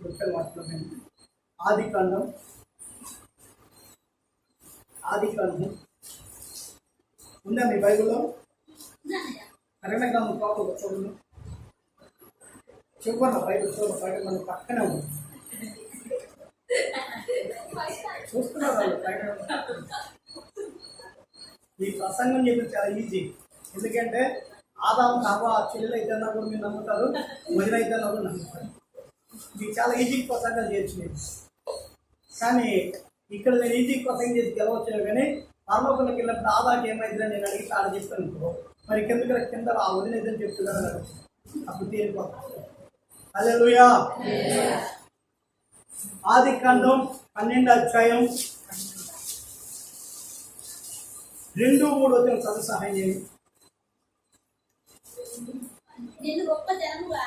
పుస్తకం మాట్లాడండి. ఆదికాండం ఉందా మీ బైబిల్లో? ప్రకటన గ్రంథం పాపం చూడండి, చెప్పండి. బైబిల్ చూడండి, ప్రకటన గ్రంథం పక్కనే ఉంది. చూస్తున్నారు వాళ్ళు. ఈ ప్రసంగం చెప్పి చాలా ఈజీ. ఎందుకంటే ఆదాము హవ్వ చెల్లెలు అయితే కూడా మీరు నమ్ముతారు, వదిన అయితే కూడా నమ్ముతారు. మీకు చాలా ఈజీ ప్రసంగం చేయొచ్చు మీరు. కానీ ఇక్కడ నేను ఈజీ ప్రసంగం చేసి గెలవచ్చు. కానీ పరలోకంలోకి వెళ్ళినప్పుడు ఆదాకి ఏమైందని నేను అడిగితే ఆడ చెప్తాను ఇప్పుడు. మరి కింద ఆ వదిన అయితే చెప్తున్నారు, అప్పుడు తేలిపోతాను. హల్లెలూయా. ఆదికాండం 12వ అధ్యాయం 2-3 వచ్చిన చదువు సహాయం చేయండి. నిన్ను గొప్ప జనముగా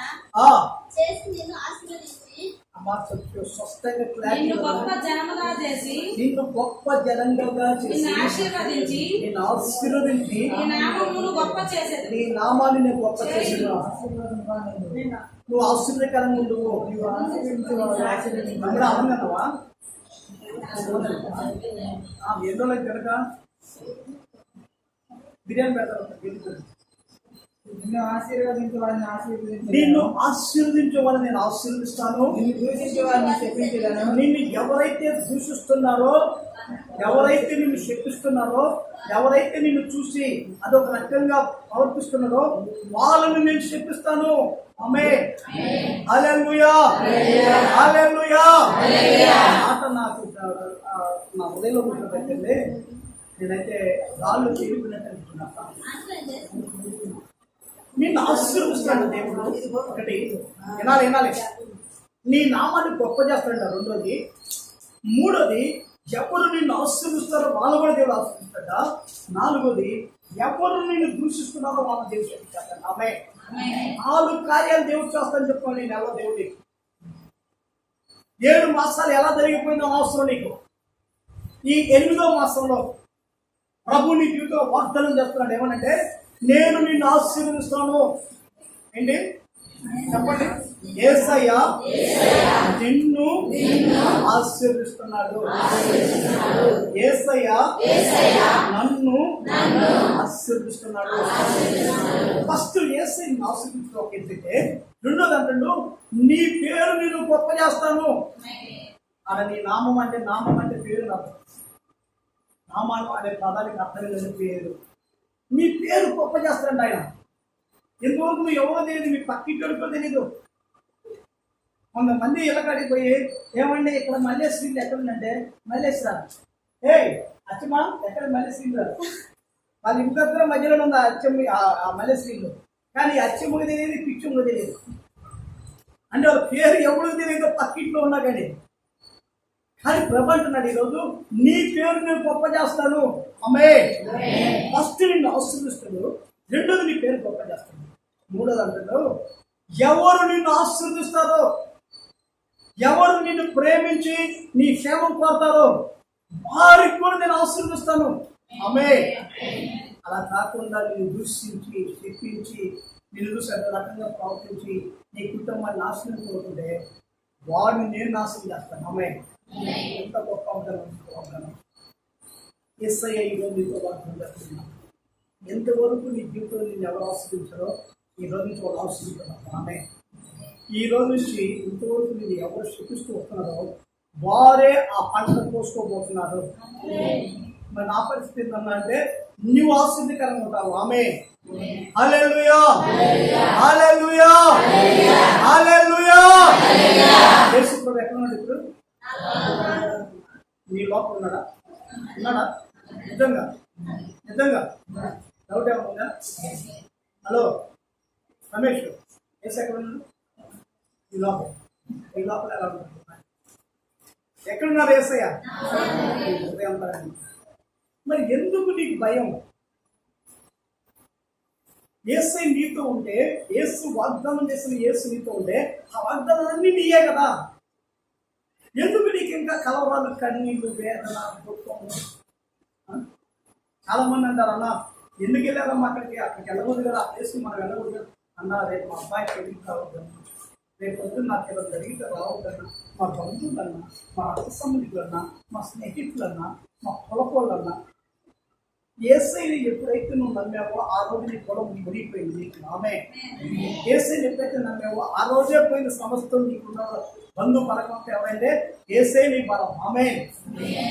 చేసి నిన్ను ఆశీర్వదించి నిన్ను గొప్ప జనముగా చేసి నిన్ను ఆశీర్వదించి నీ నామమును గొప్ప చేసేది. నీ నామాన్ని నేను గొప్ప చేసిన. నువ్వు ఆశ్చర్యకరంగా ఉండవు. అందరూ అవునన్నావా? ఎందులో కనుక బిర్యానీ పెడతారు. నిన్ను ఆశీర్వదించే వాళ్ళని నేను ఆశీర్వదిస్తాను. నిన్ను దూషించే వాళ్ళని శపించేదాను. నిన్ను ఎవరైతే దూషిస్తున్నారో, ఎవరైతే నిన్ను శపిస్తున్నారో, ఎవరైతే నిన్ను చూసి అదొక రకంగా ప్రవర్తిస్తున్నారో వాళ్ళని నేను శపిస్తాను. ఆమేన్. హల్లెలూయా. హల్లెలూయా. మాట నాకు నా హృదయంలో కూర్చోబెట్టింది. నేనైతే రాళ్ళు చేరుకున్నట్టు అనుకున్నాను. నిన్ను ఆశీర్వదిస్తాడు దేవుడు. ఒకటి వినాలి. నీ నామాన్ని గొప్ప చేస్తాడు. రెండోది. మూడోది, ఎవరు నిన్ను ఆశీర్వదిస్తారో వాళ్ళు కూడా దేవుడు ఆశీర్వదిస్తాడా. నాలుగోది, ఎవరు నిన్ను దూషిస్తున్నారో వాళ్ళ దేవుడు చేస్తాడు. ఆమేన్. 4 కార్యాలు దేవుడు చేస్తానని చెప్పాను నేను. ఎలా దేవుడి 7 మాసాలు ఎలా జరిగిపోయిందో అవసరం నీకు. ఈ 8వ మాసంలో ప్రభు నీ జీవితంలో వాగ్దానం చేస్తున్నాడు. ఏమనంటే, నేను నిన్ను ఆశీర్వదిస్తాను. ఏంటి చెప్పండి? యేసయ్య నిన్ను ఆశీర్వదిస్తున్నాడు. యేసయ్య నన్ను ఆశీర్వదిస్తున్నాడు. ఫస్ట్ యేసయ్య నిన్ను ఆశీర్వదించడం ఏంటంటే, రెండోది అంటాడు నీ పేరు నేను గొప్ప చేస్తాను. అలా నీ నామం అంటే పేరు నాకు. నామాలు అనే పదానికి అర్థం లేని పేరు. మీ పేరు గొప్ప చేస్తారండి ఆయన. ఎందువరకు నువ్వు ఎవరో తెలియదు, మీ పక్కింటో తెలీదు. కొంతమంది ఇళ్ళకాడికి పోయి, ఏమండి ఇక్కడ మల్లేశ్వరి ఎక్కడుందంటే, మల్లేశ్వర ఏ అచ్చమ్మా ఎక్కడ మల్లేశ్వరి వాళ్ళ ఇంటి దగ్గర మధ్యలో ఉంది ఆ మల్లేశ్వరిలో. కానీ అచ్చమ్మకి తెలియదు, పిచ్చమ్మకి తెలియదు. అంటే వాళ్ళ పేరు ఎవరికి తెలియదు పక్కింట్లో ఉన్నా కానీ. కానీ ప్రభు అంటున్నాడు ఈరోజు నీ పేరు నేను గొప్ప చేస్తాను. ఆమేన్. ఫస్ట్ నిన్ను ఆశీర్వదిస్తాడు. రెండోది నీ పేరు గొప్ప చేస్తాడు. మూడోది అంటాడు ఎవరు నిన్ను ఆశీర్వదిస్తారో, ఎవరు నిన్ను ప్రేమించి నీ క్షేమం కోరుతారో వారికి కూడా నేను ఆశీర్వదిస్తాను. ఆమేన్. అలా కాకుండా నేను దూషించి చెప్పించి నిన్ను చూసి రకంగా ప్రవర్తించి నీ కుటుంబాన్ని నాశనం కోరుకుంటే వాడిని నేను నాశనం చేస్తాను. ఆమేన్. ఎంత గొప్ప అవసరం. యేసయ్య ఈరోజు నీతో వాగ్దానం చేస్తున్నాను. ఎంతవరకు నీ జీవితంలో నేను ఎవరు ఆశీర్వదించారో ఈ రోజు నుంచి వాళ్ళు ఆశీర్వదించారు. ఆమేన్. ఈ రోజు నుంచి ఇంతవరకు నేను ఎవరు శపిస్తూ వస్తున్నారో వారే ఆ పంటను కోసుకోబోతున్నారు. మరి నా పరిస్థితి ఏంటన్నా అంటే నువ్వు ఆశీర్వదకరంగా ఉంటావు. ఆమేన్. హల్లెలూయా. హల్లెలూయా. హల్లెలూయా. యేసు ప్రభు ఎక్కడ ఉన్నాడు ఇప్పుడు? మీ లోపల ఉన్నాడా? నిజంగా డౌట్ ఏమన్నా? హలో రమేష్, యేసు ఎక్కడ ఉన్నాడు? ఈ లోపల ఎలా ఉన్నాడు? ఎక్కడున్నారు యేసయ్య? మరి ఎందుకు నీకు భయం? యేసయ్య నీతో ఉంటే, యేసు వాగ్దానం చేసిన యేసు నీతో ఉంటే ఆ వాగ్దానాలన్నీ నీయే కదా. ఎందుకు నీకు ఇంకా కలవరాలు, కన్నీళ్ళు, వేదన, దుఃఖం? చాలా మంది అంటారు, అన్న ఎందుకు వెళ్ళారమ్మా అక్కడికి వెళ్ళకూడదు కదా, ప్లేస్కి మనం వెళ్ళకూడదు అన్నా. రేపు మా అబ్బాయి పెళ్లికి కావద్దు, రేపు పొద్దున్న నాకు ఇలా జరిగితే రావద్దన్నా, మా బంధువులన్నా, మా అక్క సంబంధికులన్నా, మా స్నేహితులన్నా, మా పొలకోళ్ళన్నా, యేసయ్యని ఎప్పుడైతే నువ్వు నమ్మావో ఆ రోజు నీ పొలం మునిగిపోయింది. ఆమె యేసయ్యని ఎప్పుడైతే నమ్మావో ఆ రోజే పోయిన సమస్తం నీకున్న బంధు పరకంతో ఎవరైతే యేసయ్య నీ బలం. ఆమె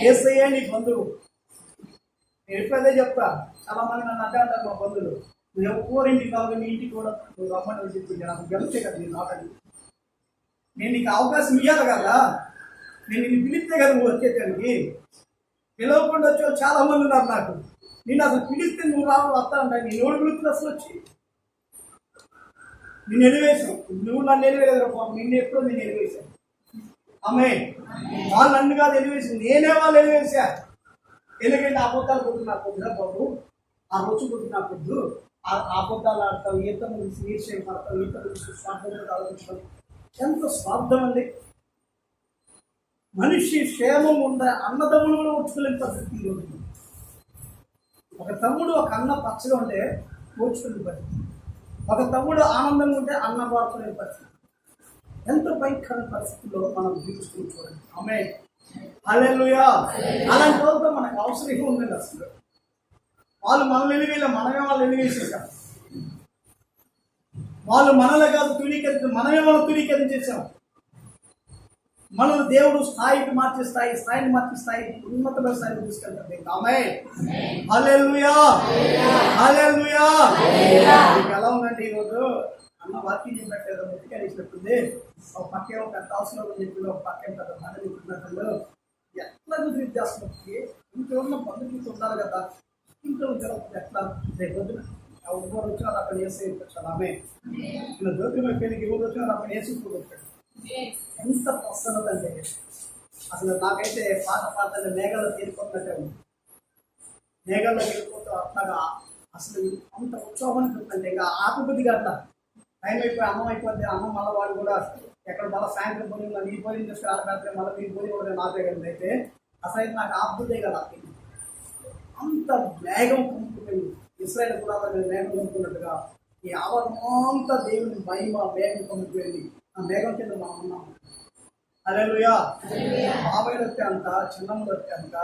యేసయ్యే నీ బంధువు. నేను ఎప్పుడైతే చెప్తా, చాలా మంది నన్ను అడ్డా అంటారు మా బంధువులు, నువ్వు ఎవరింటికి కావాలి నీ ఇంటికి కూడా నువ్వు రమ్మని చెప్పింది. నాకు గెలిచే కదా నేను రాకండి, నేను నీకు అవకాశం ఇవ్వాలి కదా, నేను నిన్ను పిలిస్తే కదా నువ్వు వచ్చేదానికి. పిలవకుండా వచ్చే చాలా మంది ఉన్నారు. నాకు నేను అసలు పిలిస్తే నువ్వు రావాలి వస్తా ఉంటాను. నేను ఎవరు పిలుస్తున్నా అసలు వచ్చి నేను ఎలివేశాను. నువ్వు నన్ను ఎలివేయలేదు, నిన్ను ఎప్పుడో నేను ఎలివేశాను. ఆమె వాళ్ళు నన్ను కాదు ఎలివేసి, నేనే వాళ్ళు ఎలివేశా. ఎందుకంటే అబద్ధాలు కొద్దు నాకు వద్దురా బాబు, ఆ రోజు కొద్దు నాకు వద్దు. ఆ అబద్ధాలు ఆడతావు, ఈత గురించి ఈర్ష్యం పడతావు, ఈత గురించి స్వార్థంతో ఆలోచించడం ఎంత స్వార్థం అండి. మనిషి క్షేమం ఉండ అన్నదమ్ములు కూడా ఓర్చుకోలేని పరిస్థితి ఉంటుంది. ఒక తమ్ముడు ఒక అన్న పచ్చగా ఉంటే ఓర్చుకునే పరిస్థితి, ఒక తమ్ముడు ఆనందంగా ఉంటే అన్న వాడుకునే పరిస్థితి. ఎంత భయంకరమైన పరిస్థితుల్లో మనం జీవిస్తూ చూడండి. ఆమె హల్లెలూయా. అలాంటి వాళ్ళతో మనకు అవసరం ఉందండి. అసలు వాళ్ళు మనల్ని ఎలివేయలే, మనమే వాళ్ళు ఎలివేసేసాం. వాళ్ళు మనలో కాదు తునీకరించి, మనమే మనం తునీకరించేసాం. మనల్ని దేవుడు స్థాయికి మార్చే స్థాయిని మార్చే స్థాయి ఉన్నతమైన స్థాయికి తీసుకెళ్తాడు. ఆమె హల్లెలూయా హల్లెలూయా. మీకు ఎలా ఉందండి ఈరోజు? అన్న వాక్యం చెప్పట్లేదు, ముఖ్యంగా చెప్తుంది. ఒక పక్కేమో పెద్ద అవసరం చెప్పింది, ఒక పక్కేమో పెద్ద మాట చెప్తున్నట్లు ఎట్లా గురించి చేస్తున్నప్పటికీ ఇంట్లో ఉన్న బంధువులు ఉండాలి కదా. ఇంట్లో జరుగుతుంది ఎట్లా రేపు పొద్దున ఎవరు వచ్చినా అక్కడ వేసే వచ్చాడు. ఆమె ఇలా జ్యోతిమయ పెళ్లికి ఎవరు వచ్చినా అక్కడ వేసి వచ్చాడు. ఎంత ప్రసన్నత అంటే అసలు నాకైతే పాట పాటలు మేఘాల్లో తేలిపోతున్నట్టే ఉంది. మేఘాల్లో తేలిపోతూ అట్లాగా అసలు అంత ఉత్సాహం ఉంటుందంటే ఇంకా ఆకుబుద్ధిగా అట్లా టైం అయిపోయి అన్నం అయిపోతే అన్నం మళ్ళీ వాడు కూడా ఎక్కడ మళ్ళీ సాయంత్రం పోయి నీ పోయి చేస్తే ఆడబెడితే మళ్ళీ నీ పోయి కూడా నాపే కదా అయితే అసలు అయితే నాకు ఆకుబుద్ధే కదా. అంత మేఘం కొనుక్కుపోయింది. ఇస్రాయేల్ కూడా మేఘం కొనుక్కున్నట్టుగా ఈ ఆవరణంతా దేవుని మహిమ మేఘం కొనుక్కుపోయింది. ఆ మేఘం కింద మనం ఉన్నాం. హల్లెలూయా. బాబాయ్ వచ్చే అంత, చిన్నమ్మ వచ్చే అంత,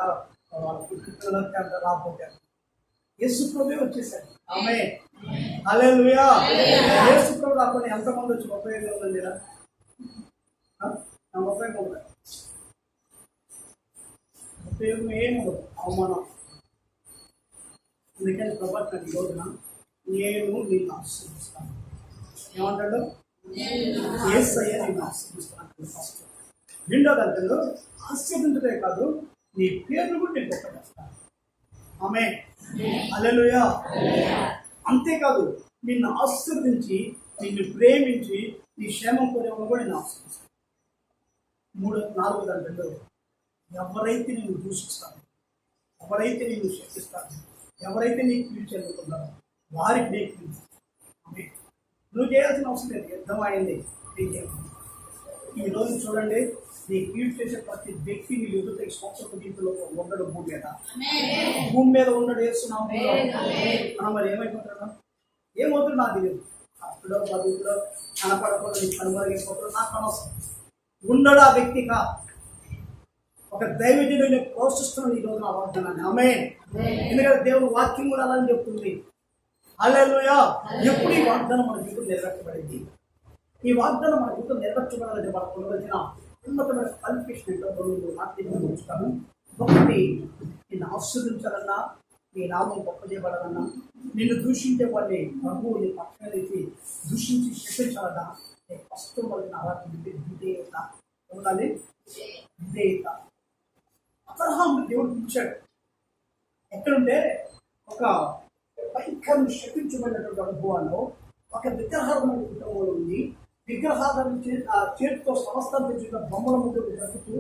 వాళ్ళ పుట్టిన వచ్చే అంత రాకపోతే యేసు ప్రభువే వచ్చేసాడు. ఆమె హల్లెలూయా. యేసు ప్రభు రాకపోతే ఎంతమంది వచ్చి ఉపయోగం ఉందండి? 30 ఉంటుంది. ఉపయోగం ఏముండదు, అవమానం. అందుకని ప్రభావం ఈ రోజున నేను నిన్ను ఆశీర్వదిస్తాను. ఏమంటాడు? యేసయ్య నిన్ను ఆశీర్వదిస్తాను. ఫస్ట్. రెండో గంటలో ఆశీర్వదించడే కాదు, నీ పేరు కూడా నేను గొప్ప చేస్తాను. ఆమె హల్లెలూయా. అంతేకాదు నిన్ను ఆశీర్వదించి, నిన్ను ప్రేమించి, నీ క్షేమం కోరేవాళ్ళు కూడా నేను ఆశీర్వదిస్తాను. 4 గంటల్లో ఎవరైతే నిన్ను దూషిస్తాను, ఎవరైతే నిన్ను శిక్షిస్తాను, ఎవరైతే నీకు కీడు చెందుతున్నారో వారికి నేను కీడు. నువ్వు చేయాల్సిన అవసరం లేదు, యుద్ధం అయింది. ఈ రోజు చూడండి, నీ కీడు చేసే ప్రతి వ్యక్తి నీ ఎదుట సంవత్సరం జీవితంలో ఉండడు. భూమి మీద ఉండడు. వేస్తున్నాము మనం మరి ఏమైపోతున్నాం? ఏమవుతుంది నాకు తెలియదు. అప్పుడో బతుకులో కనపడకూడదు, నీకు కనుమరుగైపోతాడు, నాకు అనవసరం. ఉండడు ఆ వ్యక్తిగా. ఒక దైవజనుడిని ప్రోత్సహిస్తున్నాను ఈ రోజు నా వాగ్దానాన్ని. ఆమేన్. ఎందుకంటే దేవుడు వాక్యం కూడా అలాని చెప్తుంది. హల్లెలూయా. ఎప్పుడు ఈ వాగ్దానం మన జీవితం నెరవేర్చబడింది. ఈ వాగ్దానం మన జీవితం నెరవేర్చబడాలంటే మన పునరుద్ధరణ ఉన్నతమైన క్వాలిఫికేషన్ ఏంటో రెండు మాటలు ఉంచుతాను. ఒకటి, నిన్ను ఆశీర్వదించాలన్నా, నీ నామం గొప్ప చేయబడాలన్నా, నిన్ను దూషించే వాడిని ప్రభువు నీ పక్కన వేసి దూషించి శిక్షించాలన్నా, నేను ఫస్ట్ వాళ్ళని ఆరాధించి విధేయత ఉండాలి. విధేయత. అబ్రహాము దేవుడు పిలిచాడు. ఎక్కడుంటే ఒక భయంకరం శపించబడినటువంటి అనుభవాల్లో ఒక విగ్రహాధరణ కుటుంబంలో ఉంది. విగ్రహాధరణ చేతితో సంస్థలు తెచ్చిన బొమ్మల ముందు బ్రతుకుతూ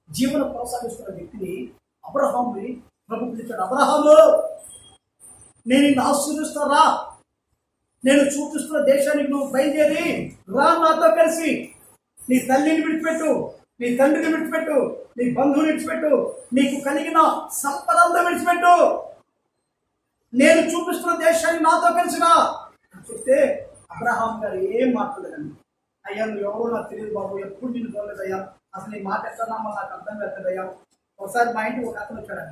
జీవనం కొనసాగిస్తున్న వ్యక్తిని అబ్రహాముని ప్రభు పిలిచాడు. అబ్రహాము, నేను నిన్ను ఆశీర్వదిస్తారా, నేను చూపిస్తున్న దేశానికి నువ్వు బయలుదేరి రా, నాతో కలిసి నీ తల్లిని విడిచిపెట్టు, నీ తండ్రిని విడిచిపెట్టు, నీ బంధువుని విడిచిపెట్టు, నీకు కలిగిన సంపదంతా విడిచిపెట్టు, నేను చూపిస్తున్న దేశాన్ని నాతో కలిసినా చెప్తే అబ్రహాం గారు ఏం మాట్లాడదండి. అయ్యా నువ్వు ఎవరో నాకు తెలియదు బాబు, ఎప్పుడు నిన్ను చూడలేదయ్యా, అసలు నీ మాట ఎట్లా నమ్మాలో నాకు అర్థం పెట్టదయ్యా. ఒకసారి మా ఇంటికి ఒక అతను వచ్చాడు,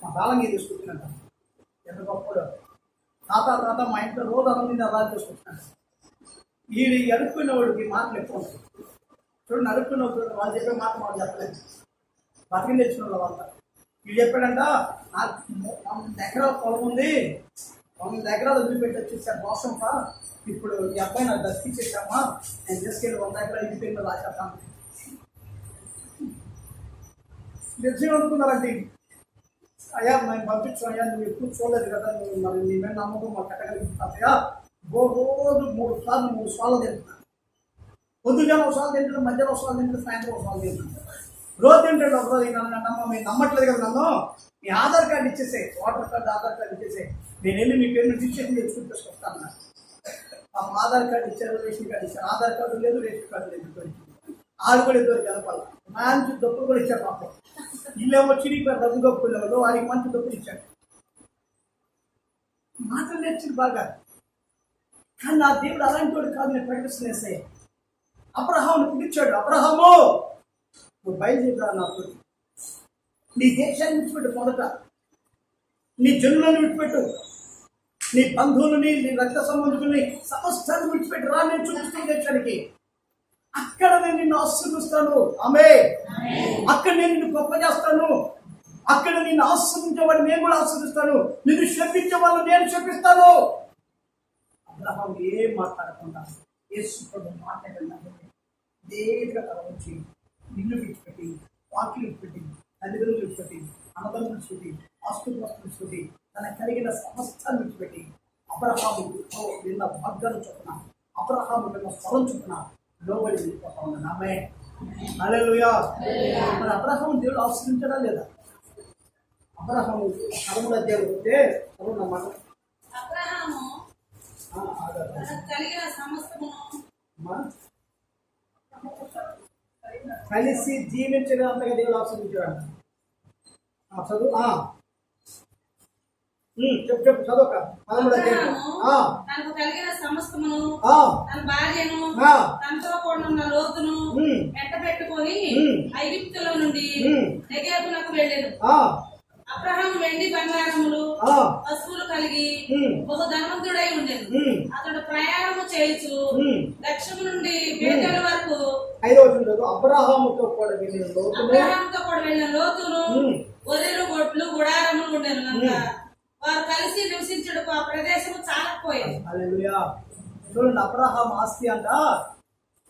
మా బాలంగి తీసుకుంటున్నాడు, ఎంత గొప్పడు. తాత మా ఇంట్లో రోజు అన్నం అలా తీసుకుంటున్నాడు. ఈ అడుక్కునే వాడికి మాటలు ఎక్కువ ఉంటాయి. చూడండి, అడుక్కునే వాళ్ళు చెప్పే మాట వాళ్ళు చెప్పలేదు, బతికి తెచ్చిన వాళ్ళంతా. వీళ్ళు చెప్పాడంట, నాకు 100 ఎకరాల పొలం ఉంది, 100 ఎకరాలు వదిలిపెట్టి వచ్చేసాను మోసం. ఇప్పుడు ఈ అబ్బాయి నాకు దర్శించేసామా, నేను తీసుకెళ్ళి 100 ఎకరాలు ఇంటి పేరు రాసేస్తాను. నిజం అనుకున్నారండి. అయ్యా మేము పంపించాం, అయ్యా నువ్వు ఎప్పుడు చూడలేదు కదా, నువ్వు మరి నీ మీద నమ్మకం మాకు కట్టగలుగుతాయా. రోజు 3 సార్లు తింటున్నాను. పొద్దుగా 1 సార్లు తింటాడు, మధ్యాహ్నం 1 సార్లు తింటాడు, సాయంత్రం 1 సార్లు తింటాడు. రోజు తింటాడు. ఒక రోజు ఏంటంటే మీరు నమ్మట్లేదు కదా నన్ను, మీ ఆధార్ కార్డు ఇచ్చేసే, ఓటర్ కార్డు ఆధార్ కార్డు ఇచ్చేసే, నేను వెళ్ళి మీ పేరు రిజిస్ట్రేషన్ తెచ్చుకుని తీసుకొస్తాను. ఆ ఆధార్ కార్డు ఇచ్చారు, రేషన్ కార్డు ఇచ్చారు. ఆధార్ కార్డు లేదు, రేషన్ కార్డు లేదు. ఆడు కూడా ఇద్దరు కలపాలి. మంచి డబ్బులు కూడా ఇచ్చారు పాపం. వీళ్ళేమో చిరిగిపోయారు, డబ్బు గొప్పలు, వారికి మంచి డబ్బులు ఇచ్చారు. మాటలు నేర్చింది బాగా. కానీ నా దేవుడు అలాంటి వాడు కాదు, నేను ప్రకటిస్తున్నేసే. అబ్రహామును పిలిచాడు, అబ్రహాము నువ్వు బయలుదేరా నాకు, నీ దేశాన్ని విడిచిపెట్టు, మొదట నీ జనులను విడిచిపెట్టు, నీ బంధువులని, నీ రక్త సంబంధికుల్ని సమస్తాన్ని విడిచిపెట్టు రా, నేను చూపిస్తున్న దేశానికి. అక్కడ నేను నిన్ను ఆశీర్వదిస్తాను. ఆమె అక్కడ నేను నిన్ను గొప్ప చేస్తాను. అక్కడ నిన్ను ఆశీర్వించే వాడిని నేను కూడా ఆశీర్విస్తాను. నిన్ను శపించే వాళ్ళని నేను శపిస్తాను. అబ్రహాం ఏం మాట్లాడకుండా యేసు మాట్లాడలేదు. దేనిగా తల వచ్చి ఇల్లు విడిచిపెట్టి, వాకిలు విడిచిపెట్టి, తల్లిదండ్రులు విడిచిపెట్టి, అన్నదమ్ములు విడిచిపెట్టి, ఆస్తులు విడిచిపెట్టి, తన కలిగిన సమస్తాన్ని విడిచిపెట్టి అబ్రహాము నిన్న వాగ్దానం చొప్పున, అబ్రహాము నిన్న స్థలం చొప్పున లోబడి వెళ్ళిపోతా ఉన్నాను. ఆమె హల్లెలూయా. మరి అబ్రహాము దేవుడు ఆశ్రయించడా లేదా? అబ్రహాము 13వ అధ్యాయం వస్తే అన్నమాట అబ్రహాము కలిగిన సమస్తమును కలిసి జీవించడానికి దేవుడు ఆశ్రయించాడు. చదువు చెప్పు చదువుక. 13వ అధ్యాయం తనకు కలిగిన సమస్తమును, తన భార్యను, తనతో కూడా ఉన్న లోతును వెంట పెట్టుకొని ఐగుప్తులో నుండి నెగేబునకు వెళ్ళెను. అబ్రహాము వెండి బంగారములు వస్తువులు కలిగి బహు ధనవంతుడై ఉండెను. అతడు ప్రయాణము చేయుచు దక్షిణం నుండి బేతేలు వరకు అబ్రహాముతో కూడా వెళ్ళిన లోతును ఒదెలు గొడ్లు గుడారములు ఉండెను కనుక వారు కలిసి నివసించడానికి ఆ ప్రదేశము చాలకపోయింది. హల్లెలూయా. చూడండి, అబ్రహాం ఆస్తి అంట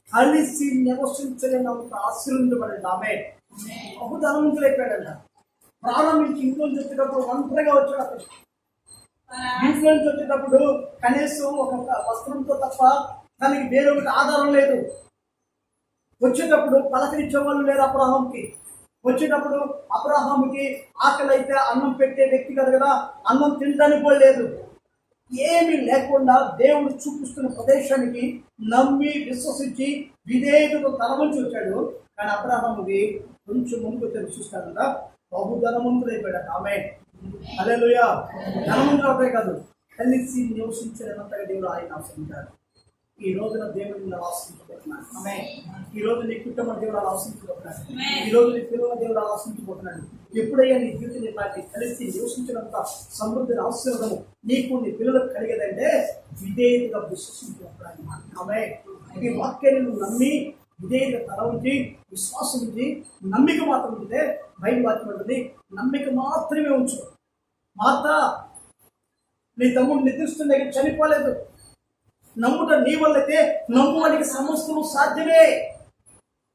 కలిసి నివసించలేనంత ఆశీర్వదించబడండి. ఆమె బహు ధనవంతులైపోయాడంట. ప్రారంభించి ఇంట్లో నుంచి వచ్చేటప్పుడు ఒంటరిగా వచ్చాడు. అతను ఇంట్లో నుంచి వచ్చేటప్పుడు కనీసం ఒక వస్త్రంతో తప్ప దానికి వేరొకటి ఆధారం లేదు. వచ్చేటప్పుడు పలకరించే వాళ్ళు లేరు అబ్రహాంకి. వచ్చేటప్పుడు అబ్రహాంకి ఆకలి అయితే అన్నం పెట్టే వ్యక్తి కాదు కదా, అన్నం తినడానికి కూడా లేదు. ఏమీ లేకుండా దేవుడు చూపిస్తున్న ప్రదేశానికి నమ్మి విశ్వసించి విధేయతతో తలవంచి వచ్చాడు. కానీ అబ్రహాంకి కొంచెం ముందుకు వచ్చి చూస్తాడు కదా, బహు ధనవంతుడైపోయాడు. ఆమె హల్లెలూయా. ధనవంతుడు అవుతాయి కాదు, కలిసి నివసించినంతగా దేవుడు ఆయన ఆశ్రయించాడు. ఈ రోజున దేవుడిని ఆశ్రయించబోతున్నాడు. ఆమె ఈ రోజు నీ కుటుంబం దేవుడు ఆశ్రయించబోతున్నాడు. ఈ రోజు నీ పిల్లల దేవుడు ఆశ్రయించబోతున్నాడు. ఎప్పుడైనా నీ జీవితం ఇలాంటి కలిసి నివసించినంత సమృద్ధి ఆశీర్వాదము నీకు నీ పిల్లలకు కలిగేదంటే విధేయతగా విశ్వసించినప్పుడు. ఆమె ఈ వాక్యాన్ని నువ్వు నమ్మి విధేయత తల ఉంచి విశ్వాసం ఉంచి నమ్మిక మాత్రం ఉంటే బయట వాక్యం ఉంటుంది. నమ్మిక మాత్రమే ఉంచు. మాత నీ తమ్ముడు నిద్రిస్తున్న దగ్గర చనిపోలేదు. నమ్ముట నీ వల్లైతే నమ్మువానికి సమస్తము సాధ్యమే.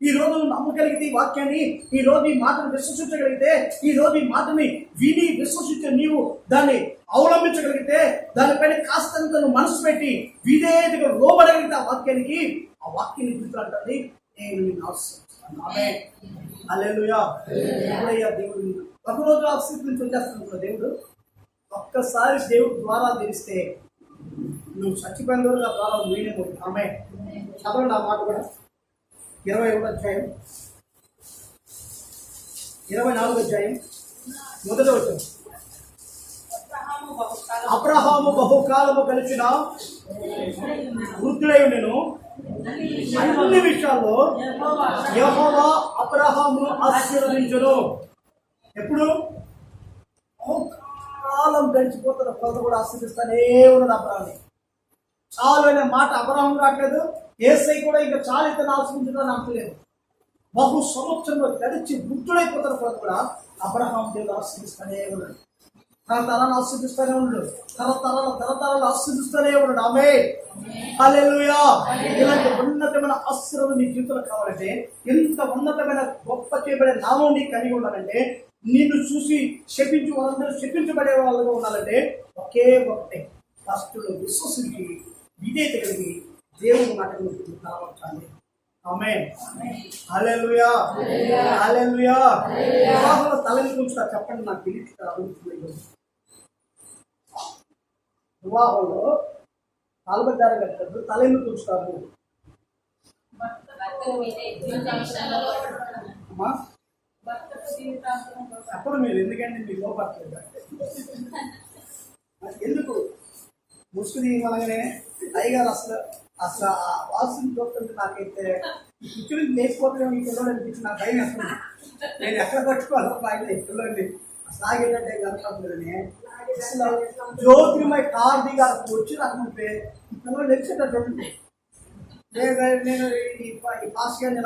ఈ రోజు నువ్వు నమ్మగలిగితే ఈ వాక్యాన్ని, ఈ రోజు ఈ మాటను విశ్వసించగలిగితే, ఈ రోజు ఈ మాటని విని విశ్వసించే నీవు దాన్ని అవలంబించగలిగితే, దానిపైన కాస్తంత నువ్వు మనసు పెట్టి విధేయతగా లోబడగలిగితే ఆ వాక్యానికి, ఆ వాక్యాన్ని గుర్తులంటుంది నేను నిన్ను ఆశీర్వదిస్తాను. ఆమేన్. హల్లెలూయా. ఎప్పుడయ్యా దేవుడు ఒకరోజు ఆశీర్వదించి వచ్చేస్తున్నాడు దేవుడు. ఒక్కసారి దేవుడు ద్వారా తెరిస్తే నువ్వు చచ్చిపోయిన రోజు ఆ ద్వారా వీణేమో. ఆమేన్. చదవండి ఆ మాట కూడా. 21వ అధ్యాయం 24వ అధ్యాయం 1వ వచనం. అబ్రహాము బహుకాలము కలిసిన వృద్ధుడై ఉండెను. అన్ని విషయాల్లో యెహోవా అబ్రహామును ఆశీర్వదించును. ఎప్పుడు కాలం గడిచిపోతున్న కొలత కూడా ఆశీర్దిస్తానే ఉన్నది అబ్రహాం. చాలు అనే మాట అబ్రహాం రావట్లేదు. యేసయ్య కూడా ఇంకా చాలు ఇతను ఆశీర్వదించడం అంటలేదు. బహు సంవత్సరంలో గడిచి వృద్ధుడైపోతున్న కొలత కూడా అబ్రహాం దేవుడు ఆశీర్దిస్తానే ఉన్నాడు. తరతరాలు ఆశీర్దిస్తూనే ఉన్నాడు. తరతరాలు ఆశీర్దిస్తూనే ఉన్నాడు. ఆమేన్. హల్లెలూయా. ఇలాంటి ఉన్నతమైన ఆశీర్వాదం నీ జీవితంలో కావాలంటే, ఎంత ఉన్నతమైన గొప్ప చేయబడే నామం నీకు కలిగి ఉండాలంటే, నిన్ను చూసి శపించు వాళ్ళందరూ శపించబడే వాళ్ళగా ఉండాలంటే ఒకే ఒకటే, ఫస్ట్ విశ్వసించి విధేయత కలిగి దేవుని మాటను కావాలి. ఆమేన్. హల్లెలూయా. హల్లెలూయా. వివాహంలో తలని కూర్చున్నా చెప్పండి, నాకు తెలియదు. వివాహంలో పాల్గొంటారు కదా, తలని కూర్చున్నారు. అమ్మా అప్పుడు మీరు ఎందుకంటే మీకు లోపట్లేదు. ఎందుకు ముసుగుది మనగానే అయ్యగారు అసలు అసలు ఆ వాసుని చూస్తుంటే నాకైతే కూర్చుని లేకపోతే ఈ పిల్లలు అనిపించి నాకు భయం వేస్తుంది. నేను ఎక్కడ పట్టుకోవాలి ఆయన పిల్లల్ని సాగేటట్టే కనుకుంటుందని అసలు జ్యోతిర్మయ కార్తీ గారు వచ్చి రాకుంటే ఈ పిల్లలు నెచ్చేటట్టు ఉంటుంది. నేను ఈ పాస్ గారిని